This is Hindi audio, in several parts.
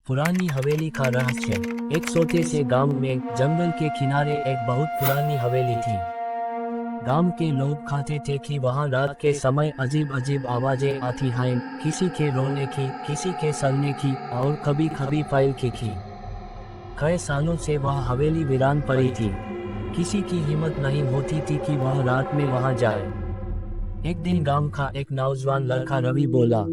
पुरानी हवेली का रहस्य। एक छोटे से गांव में जंगल के किनारे एक बहुत पुरानी हवेली थी। गांव के लोग कहते थे कि वहां रात के समय अजीब अजीब आवाजें आती हैं, किसी के रोने की, किसी के सलने की और कभी कभी फाइल की। कई सालों से वह हवेली वीरान पड़ी थी। किसी की हिम्मत नहीं होती थी कि वह रात में वहां जाए। एक दिन गांव का एक नौजवान लड़का रवि बोला,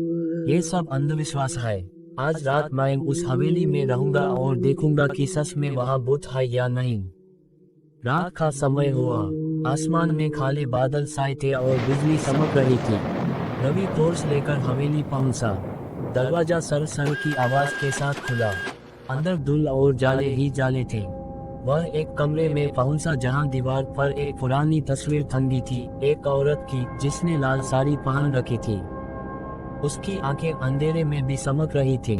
ये सब अंधविश्वास है। आज रात मैं उस हवेली में रहूंगा और देखूंगा कि सच में वहां भूत है या नहीं। रात का समय हुआ। आसमान में काले बादल छाए थे और बिजली चमक रही थी। रवि टॉर्च लेकर हवेली पहुंचा। दरवाजा सर सर की आवाज के साथ खुला। अंदर धूल और जाले ही जाले थे। वह एक कमरे में पहुंचा जहां दीवार पर एक पुरानी तस्वीर टंगी थी, एक औरत की जिसने लाल साड़ी पहन रखी थी। उसकी आंखें अंधेरे में भी चमक रही थी।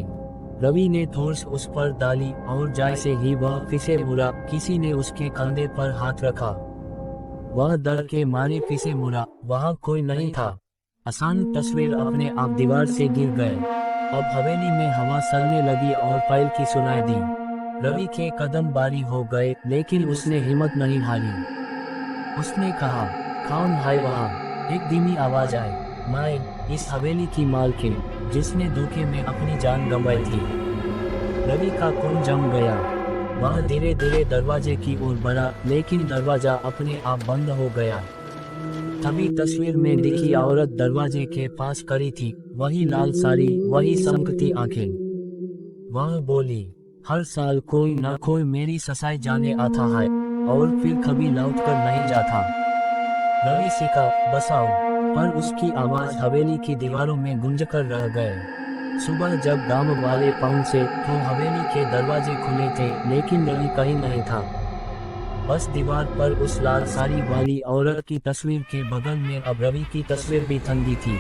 रवि ने टॉर्च उस पर डाली और जैसे ही वह पीछे मुड़ा, किसी ने उसके कंधे पर हाथ रखा। वह डर के मारे पीछे मुड़ा, वहां कोई नहीं था। अचानक तस्वीर अपने आप दीवार से गिर गए। अब हवेली में हवा चलने लगी और पैर की सुनाई दी। रवि के कदम भारी हो गए, लेकिन उसने हिम्मत नहीं हारी। उसने कहा, कौन है वहाँ? एक धीमी आवाज आई, मैं, इस हवेली की मालकिन, जिसने धोखे में अपनी जान गंवाई थी। रवि का खून जम गया। वह धीरे धीरे दरवाजे की ओर बढ़ा, लेकिन दरवाजा अपने आप बंद हो गया। तभी तस्वीर में दिखी औरत दरवाजे के पास खड़ी थी, वही लाल साड़ी, वही चमकती आंखें। वह बोली, हर साल कोई न कोई मेरी ससाई जाने आता है और फिर कभी लौट कर नहीं जाता। रवि सीखा, बचाओ, पर उसकी आवाज हवेली की दीवारों में गूंज कर रह गए। सुबह जब गांव वाले पहुंचे तो हवेली के दरवाजे खुले थे, लेकिन रवि कहीं नहीं था। बस दीवार पर उस लाल साड़ी वाली औरत की तस्वीर के बगल में अब रवि की तस्वीर भी टंगी थी।